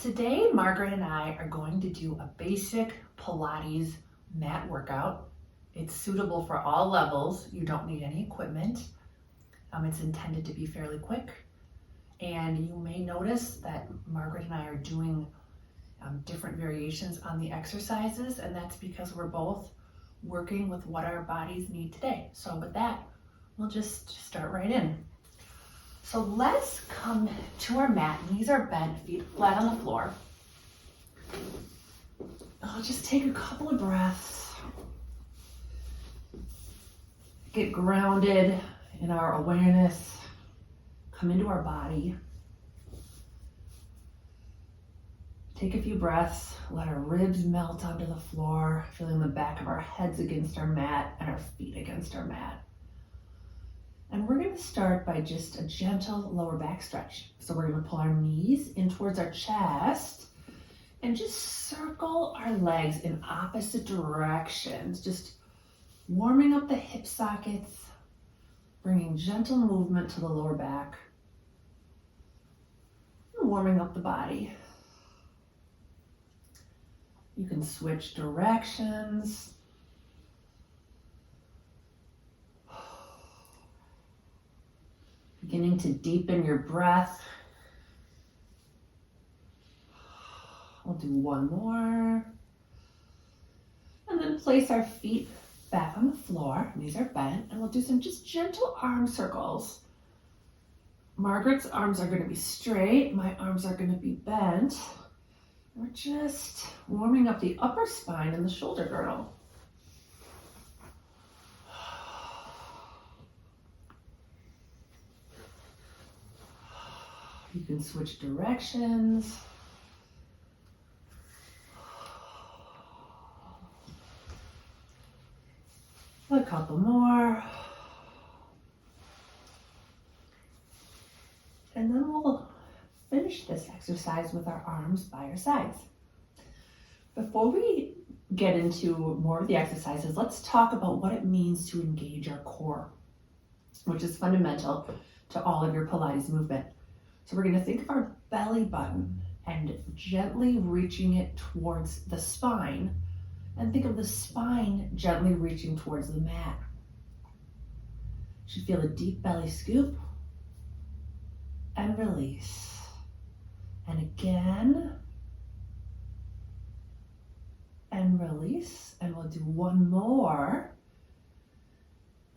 Today, Margaret and I are going to do a basic Pilates mat workout. It's suitable for all levels. You don't need any equipment. It's intended to be fairly quick. And you may notice that Margaret and I are doing different variations on the exercises, and that's because we're both working with what our bodies need today. So with that, we'll just start right in. So let's come to our mat. Knees are bent, feet flat on the floor. I'll just take a couple of breaths. Get grounded in our awareness. Come into our body. Take a few breaths. Let our ribs melt onto the floor, feeling the back of our heads against our mat and our feet against our mat. And we're going to start by just a gentle lower back stretch. So we're going to pull our knees in towards our chest and just circle our legs in opposite directions, just warming up the hip sockets, bringing gentle movement to the lower back, and warming up the body. You can switch directions. Beginning to deepen your breath. We'll do one more. And then place our feet back on the floor. Knees are bent. And we'll do some just gentle arm circles. Margaret's arms are going to be straight. My arms are going to be bent. We're just warming up the upper spine and the shoulder girdle. You can switch directions. A couple more. And then we'll finish this exercise with our arms by our sides. Before we get into more of the exercises, let's talk about what it means to engage our core, which is fundamental to all of your Pilates movement. So we're going to think of our belly button and gently reaching it towards the spine, and think of the spine gently reaching towards the mat. You should feel a deep belly scoop and release. And again, and release. And we'll do one more.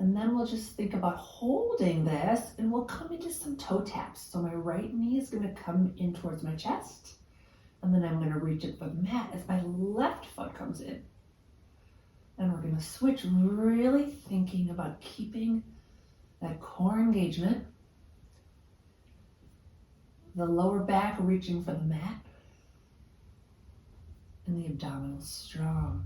And then we'll just think about holding this, and we'll come into some toe taps. So my right knee is going to come in towards my chest, and then I'm going to reach it for the mat as my left foot comes in. And we're going to switch, really thinking about keeping that core engagement, the lower back reaching for the mat, and the abdominals strong.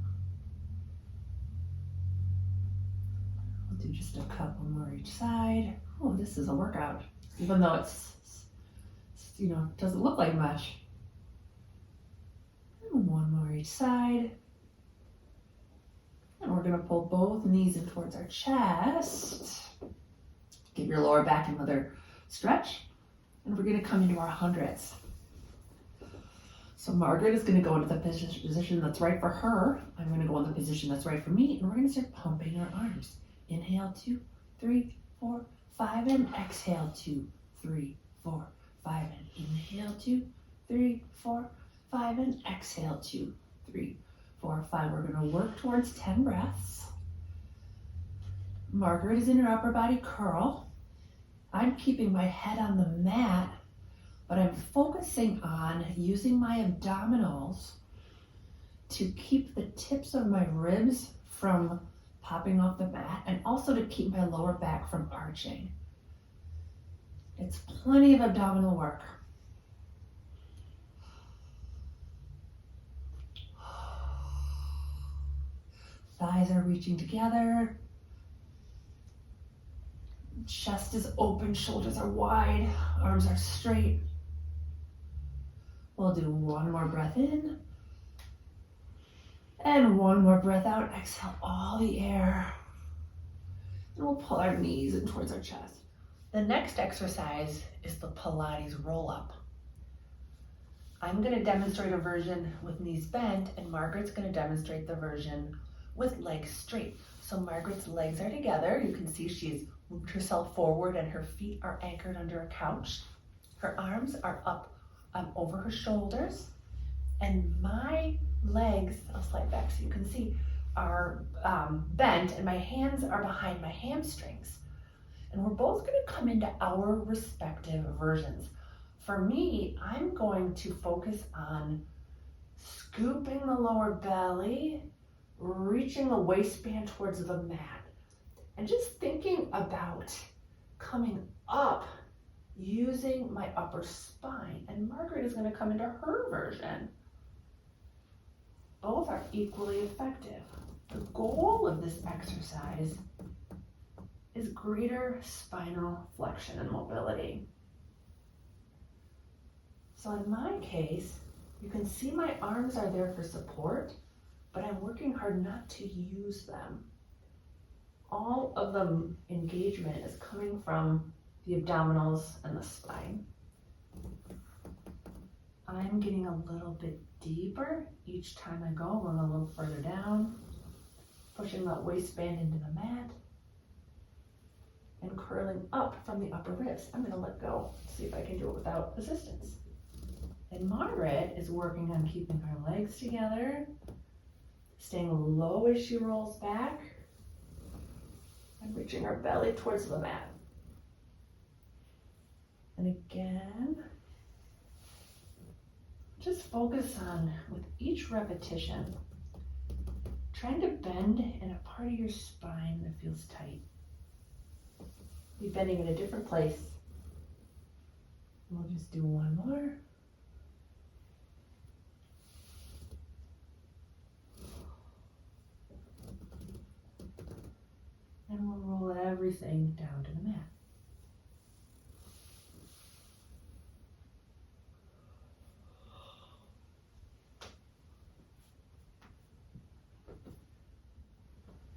We'll do just a couple more each side. Oh, this is a workout, even though it's doesn't look like much. And one more each side. And we're going to pull both knees in towards our chest. Give your lower back another stretch. And we're going to come into our hundreds. So Margaret is going to go into the position that's right for her. I'm going to go in the position that's right for me. And we're going to start pumping our arms. Inhale, 2, 3, 4, 5, and exhale, 2, 3, 4, 5, and inhale, 2, 3, 4, 5, and exhale, 2, 3, 4, 5. We're going to work towards 10 breaths. Margaret is in her upper body curl. I'm keeping my head on the mat, but I'm focusing on using my abdominals to keep the tips of my ribs from popping off the mat, and also to keep my lower back from arching. It's plenty of abdominal work. Thighs are reaching together. Chest is open, shoulders are wide, arms are straight. We'll do one more breath in. And one more breath out. Exhale all the air. And we'll pull our knees in towards our chest. The next exercise is the Pilates roll-up. I'm going to demonstrate a version with knees bent, and Margaret's going to demonstrate the version with legs straight. So Margaret's legs are together. You can see she's moved herself forward and her feet are anchored under a couch. Her arms are up over her shoulders, and my legs, I'll slide back so you can see, are bent, and my hands are behind my hamstrings. And we're both going to come into our respective versions. For me, I'm going to focus on scooping the lower belly, reaching the waistband towards the mat, and just thinking about coming up using my upper spine. And Margaret is going to come into her version. Both are equally effective. The goal of this exercise is greater spinal flexion and mobility. So in my case, you can see my arms are there for support, but I'm working hard not to use them. All of the engagement is coming from the abdominals and the spine. I'm getting a little bit deeper each time I go, going a little further down, pushing that waistband into the mat, and curling up from the upper ribs. I'm going to let go, see if I can do it without assistance. And Margaret is working on keeping her legs together, staying low as she rolls back, and reaching her belly towards the mat. And again, just focus on, with each repetition, trying to bend in a part of your spine that feels tight. Be bending in a different place. We'll just do one more. And we'll roll everything down to the mat.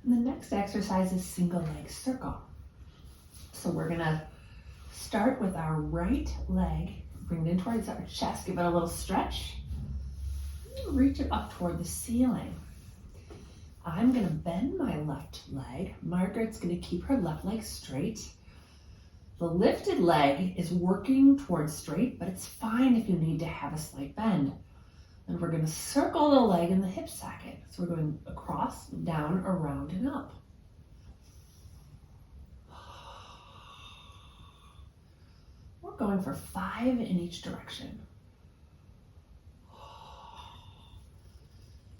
And the next exercise is single leg circle. So we're gonna start with our right leg, bring it in towards our chest, give it a little stretch, reach it up toward the ceiling. I'm gonna bend my left leg. Margaret's gonna keep her left leg straight. The lifted leg is working towards straight, but it's fine if you need to have a slight bend. And we're gonna circle the leg in the hip socket. So we're going across, down, around, and up. We're going for 5 in each direction.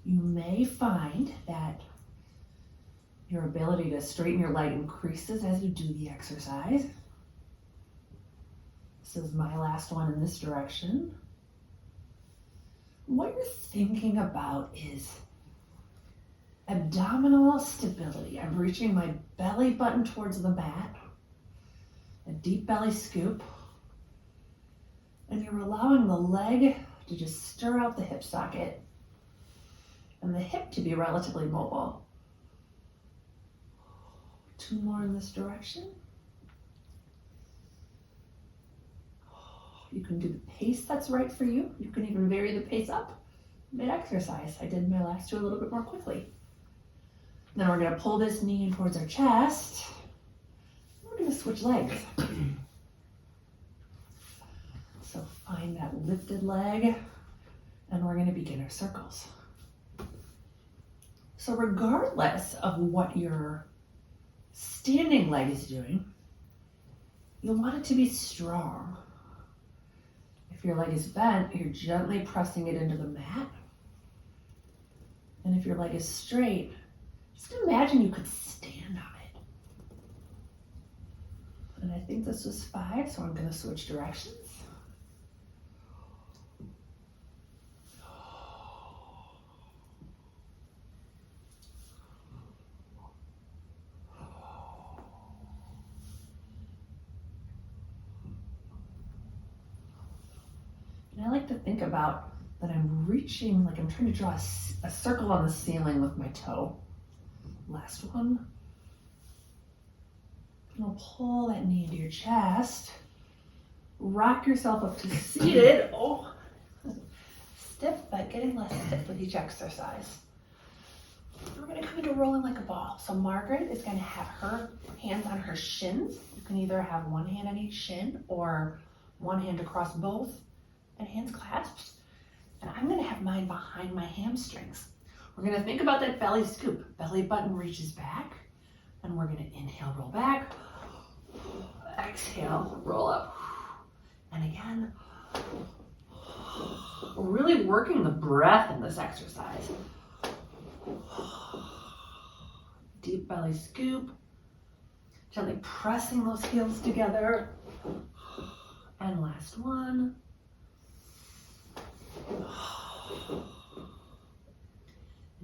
You may find that your ability to straighten your leg increases as you do the exercise. This is my last one in this direction. What you're thinking about is abdominal stability. I'm reaching my belly button towards the mat, a deep belly scoop, and you're allowing the leg to just stir out the hip socket and the hip to be relatively mobile. 2 more in this direction. You can do the pace that's right for you. You can even vary the pace up mid-exercise. I did my last 2 a little bit more quickly. Then we're gonna pull this knee in towards our chest. We're gonna switch legs. So find that lifted leg, and we're gonna begin our circles. So regardless of what your standing leg is doing, you'll want it to be strong. If your leg is bent, you're gently pressing it into the mat. And if your leg is straight, just imagine you could stand on it. And I think this was 5, so I'm gonna switch directions. And I like to think about that I'm reaching, like I'm trying to draw a circle on the ceiling with my toe. Last one. And I'll pull that knee into your chest. Rock yourself up to seated. Oh, stiff, but getting less stiff with each exercise. We're gonna come into rolling like a ball. So Margaret is gonna have her hands on her shins. You can either have one hand on each shin or one hand across both and hands clasped. And I'm gonna have mine behind my hamstrings. We're gonna think about that belly scoop. Belly button reaches back, and we're gonna inhale, roll back. Exhale, roll up. And again, we're really working the breath in this exercise. Deep belly scoop. Gently pressing those heels together. And last one.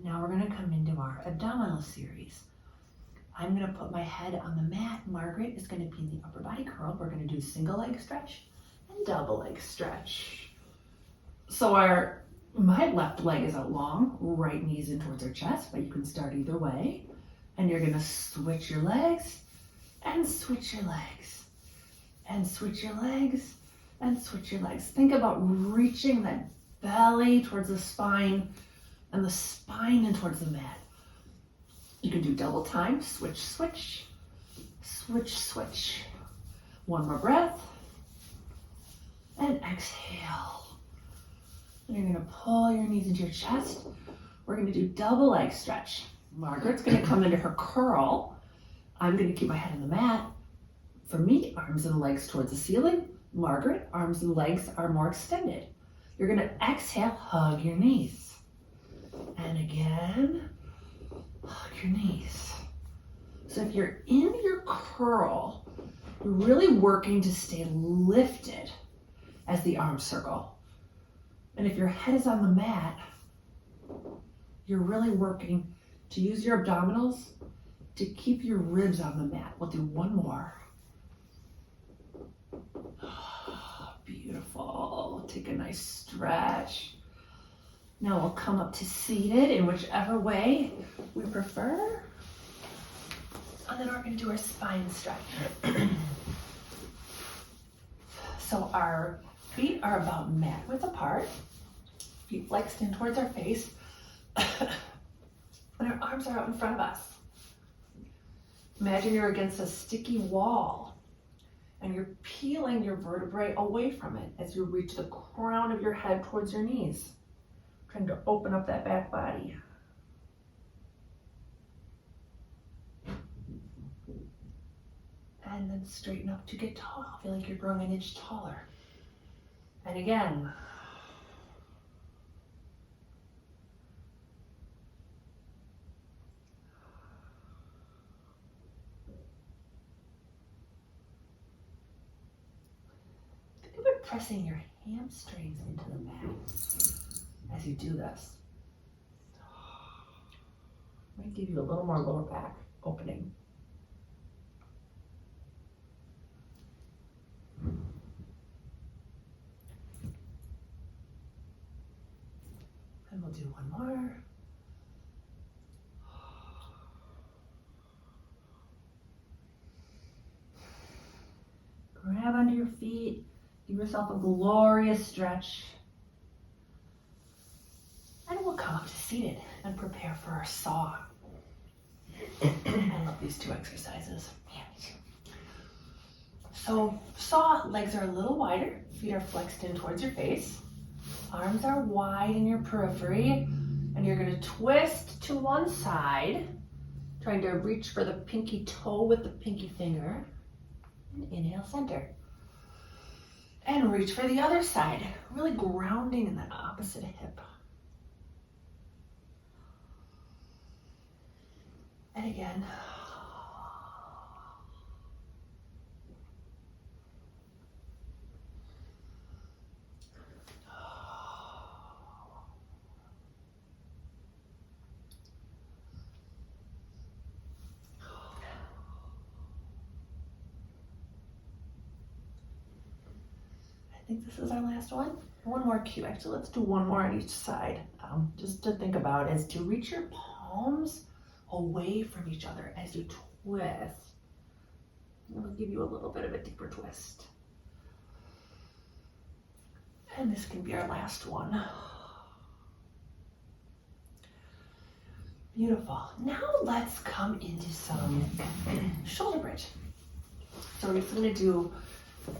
Now we're gonna come into our abdominal series. I'm gonna put my head on the mat. Margaret is gonna be in the upper body curl. We're gonna do single leg stretch and double leg stretch. So my left leg is out long, right knee's in towards our chest, but you can start either way. And you're gonna switch your legs and switch your legs and switch your legs and switch your legs. Think about reaching that belly towards the spine and the spine in towards the mat. You can do double time, switch, switch, switch, switch. One more breath. And exhale. And you're gonna pull your knees into your chest. We're gonna do double leg stretch. Margaret's gonna come into her curl. I'm gonna keep my head on the mat. For me, arms and legs towards the ceiling. Margaret, arms and legs are more extended. You're gonna exhale, hug your knees. And again, hug your knees. So if you're in your curl, you're really working to stay lifted as the arms circle. And if your head is on the mat, you're really working to use your abdominals to keep your ribs on the mat. We'll do one more. Beautiful. Take a nice stretch. Now we'll come up to seated in whichever way we prefer. And then we're going to do our spine stretch. So our feet are about mat width apart. Feet flexed in towards our face. And our arms are out in front of us. Imagine you're against a sticky wall and you're peeling your vertebrae away from it as you reach the crown of your head towards your knees, trying to open up that back body. And then straighten up to get tall. Feel like you're growing an inch taller. And again. Think about pressing your hamstrings into the mat as you do this. Might give you a little more lower back opening. And we'll do one more. Grab under your feet. Give yourself a glorious stretch. And we'll come up to seated and prepare for our saw. I love these two exercises. So saw, legs are a little wider. Feet are flexed in towards your face. Arms are wide in your periphery. And you're going to twist to one side, trying to reach for the pinky toe with the pinky finger. And inhale, center. And reach for the other side, really grounding in that opposite hip. And again. I think this is our last one. One more cue. Actually, let's do one more on each side. Just to think about is to reach your palms away from each other as you twist. It'll give you a little bit of a deeper twist. And this can be our last one. Beautiful. Now let's come into some shoulder bridge. So we're just gonna do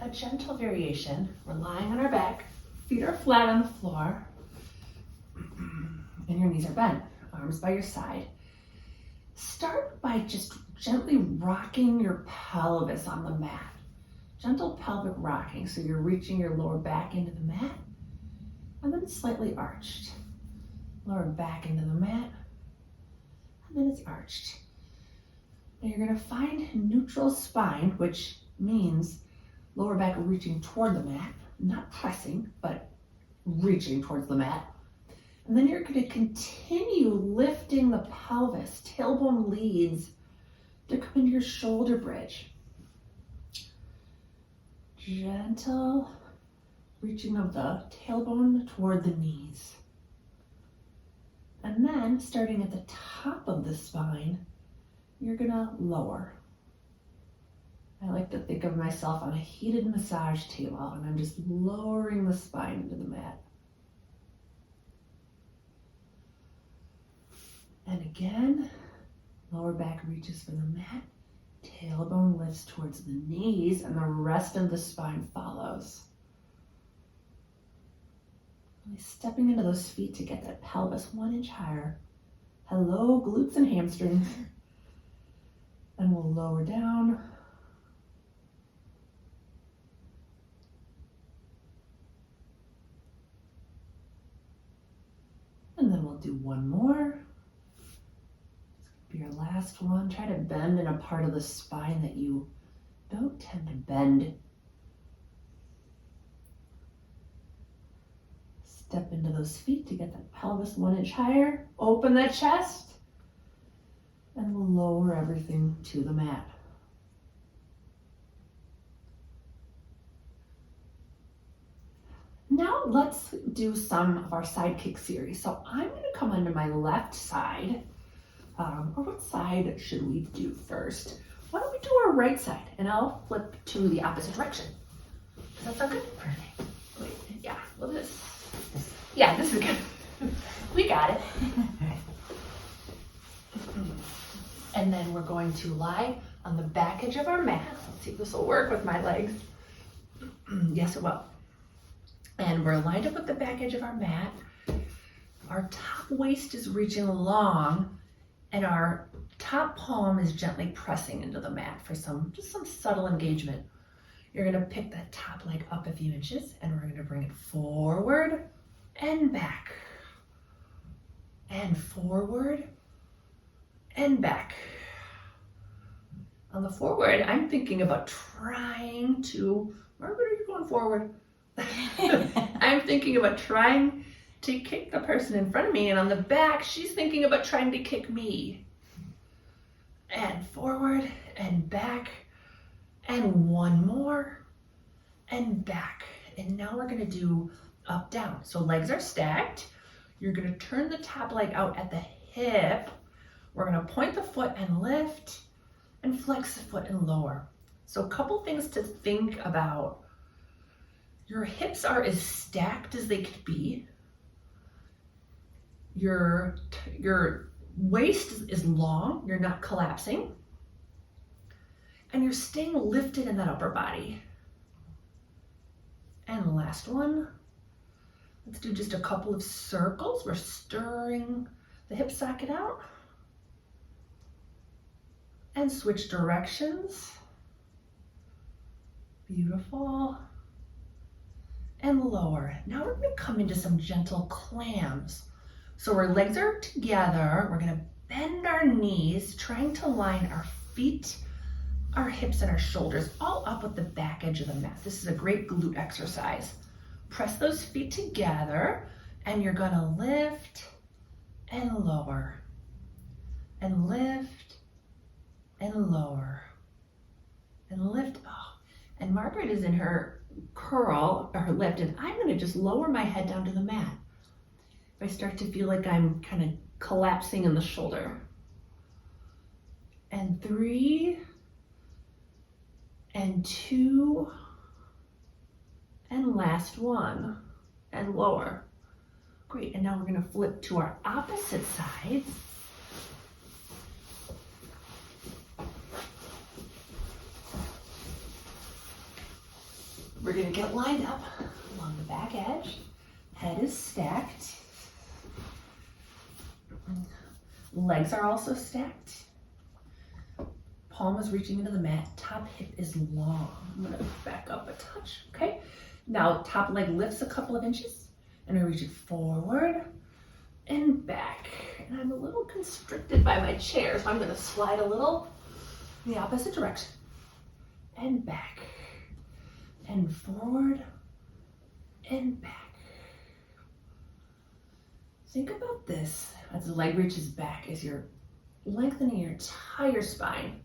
a gentle variation. We're lying on our back, feet are flat on the floor, and your knees are bent, arms by your side. Start by just gently rocking your pelvis on the mat. Gentle pelvic rocking, so you're reaching your lower back into the mat, and then slightly arched. Lower back into the mat, and then it's arched. Now you're gonna find neutral spine, which means lower back reaching toward the mat, not pressing, but reaching towards the mat. And then you're gonna continue lifting the pelvis, tailbone leads to come into your shoulder bridge. Gentle reaching of the tailbone toward the knees. And then starting at the top of the spine, you're gonna lower. I like to think of myself on a heated massage table, and I'm just lowering the spine into the mat. And again, lower back reaches for the mat, tailbone lifts towards the knees, and the rest of the spine follows. Really stepping into those feet to get that pelvis 1 inch higher. Hello, glutes and hamstrings. And we'll lower down. And then we'll do one more. This could be your last one. Try to bend in a part of the spine that you don't tend to bend. Step into those feet to get that pelvis 1 inch higher. Open that chest. And we'll lower everything to the mat. Now let's do some of our side kick series. So I'm going to come onto my left side. Or what side should we do first? Why don't we do our right side? And I'll flip to the opposite direction. Does that sound good? Perfect. Wait, yeah, well this. Yeah, this is good. We got it. And then we're going to lie on the back edge of our mat. Let's see if this will work with my legs. Yes, it will. And we're lined up with the back edge of our mat. Our top waist is reaching long, and our top palm is gently pressing into the mat for just some subtle engagement. You're gonna pick that top leg up a few inches, and we're gonna bring it forward and back. And forward and back. On the forward, I'm thinking about trying to, Margaret, are you going forward? I'm thinking about trying to kick the person in front of me, and on the back, she's thinking about trying to kick me. And forward and back, and one more, and back. And now we're gonna do up, down. So legs are stacked. You're gonna turn the top leg out at the hip. We're gonna point the foot and lift, and flex the foot and lower. So a couple things to think about. Your hips are as stacked as they could be. Your waist is long, you're not collapsing. And you're staying lifted in that upper body. And the last one, let's do just a couple of circles. We're stirring the hip socket out. And switch directions. Beautiful. And lower. Now we're going to come into some gentle clams. So our legs are together. We're going to bend our knees, trying to line our feet, our hips, and our shoulders all up with the back edge of the mat. This is a great glute exercise. Press those feet together, and you're going to lift and lower. And lift and lower. And lift. Oh. And Margaret is in her curl, or her lift, and I'm going to just lower my head down to the mat. If I start to feel like I'm kind of collapsing in the shoulder. And 3, and 2, and last one, and lower. Great, and now we're going to flip to our opposite sides. We're gonna get lined up along the back edge. Head is stacked. Legs are also stacked. Palm is reaching into the mat. Top hip is long. I'm gonna back up a touch, okay? Now top leg lifts a couple of inches and I reach it forward and back. And I'm a little constricted by my chair, so I'm gonna slide a little in the opposite direction. And back. And forward and back. Think about this as the leg reaches back, as you're lengthening your entire spine.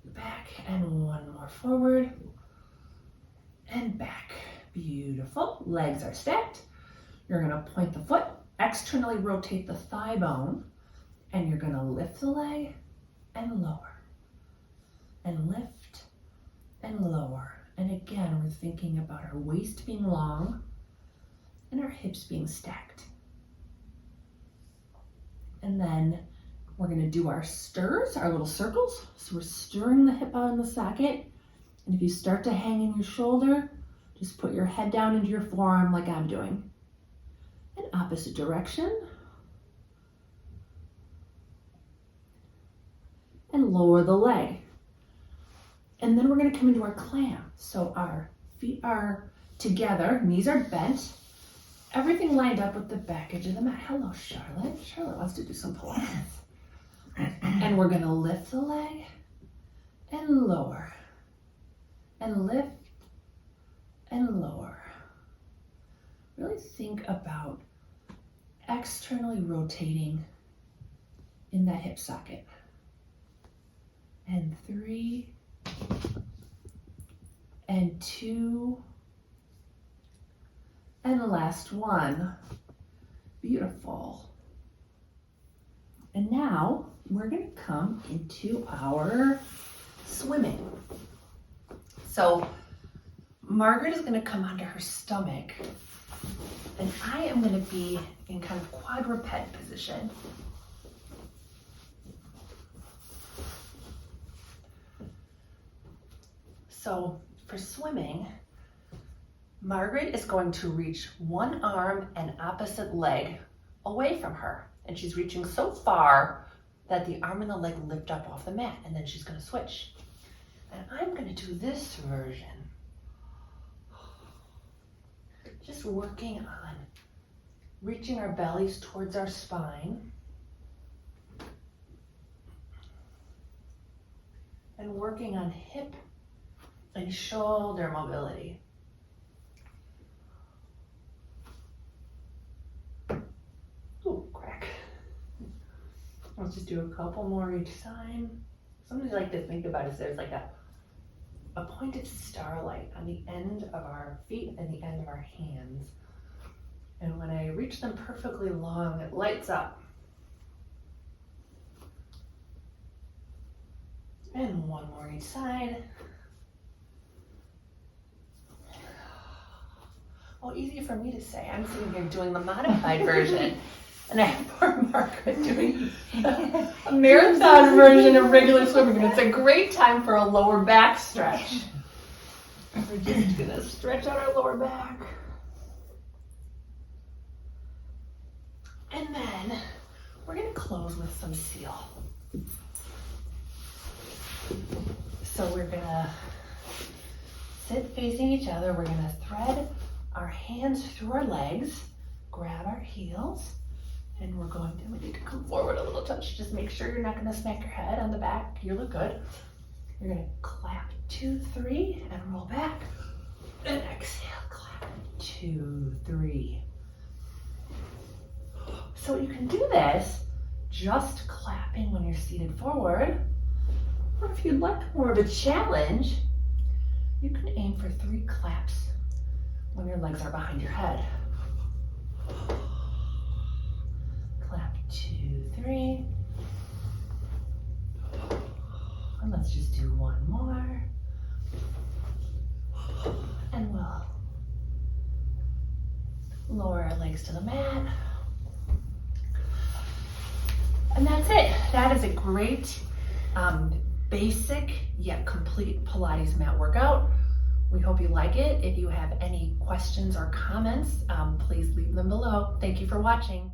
Back and one more forward and back. Beautiful. Legs are stacked. You're gonna point the foot, externally rotate the thigh bone, and you're gonna lift the leg and lower. And lift and lower. And again, we're thinking about our waist being long and our hips being stacked. And then we're gonna do our stirs, our little circles. So we're stirring the hip out in the socket. And if you start to hang in your shoulder, just put your head down into your forearm like I'm doing. And opposite direction. And lower the leg. And then we're gonna come into our clam. So our feet are together, knees are bent, everything lined up with the back edge of the mat. Hello, Charlotte. Charlotte wants to do some Pilates. And we're gonna lift the leg and lower. And lift and lower. Really think about externally rotating in that hip socket. And 3, and 2, and the last one. Beautiful. And now we're gonna come into our swimming. So Margaret is gonna come onto her stomach and I am gonna be in kind of quadruped position. So for swimming, Margaret is going to reach one arm and opposite leg away from her. And she's reaching so far that the arm and the leg lift up off the mat, and then she's gonna switch. And I'm gonna do this version. Just working on reaching our bellies towards our spine. And working on hip and shoulder mobility. Ooh, crack. Let's just do a couple more each side. Something I like to think about is there's like a pointed starlight on the end of our feet and the end of our hands. And when I reach them perfectly long, it lights up. And one more each side. Oh, easy for me to say. I'm sitting here doing the modified version. And I have poor Margaret doing a marathon version of regular swimming. And it's a great time for a lower back stretch. We're just gonna stretch out our lower back. And then we're gonna close with some seal. So we're gonna sit facing each other. We're gonna thread our hands through our legs, grab our heels, and we're going to, we need to come forward a little touch. Just make sure you're not gonna smack your head on the back. You look good. You're gonna clap 2, 3, and roll back. And exhale, clap 2, 3. So you can do this just clapping when you're seated forward. Or if you'd like more of a challenge, you can aim for 3 claps when your legs are behind your head. Clap 2, 3. And let's just do one more. And we'll lower our legs to the mat. And that's it. That is a great basic yet complete Pilates mat workout. We hope you like it. If you have any questions or comments, please leave them below. Thank you for watching.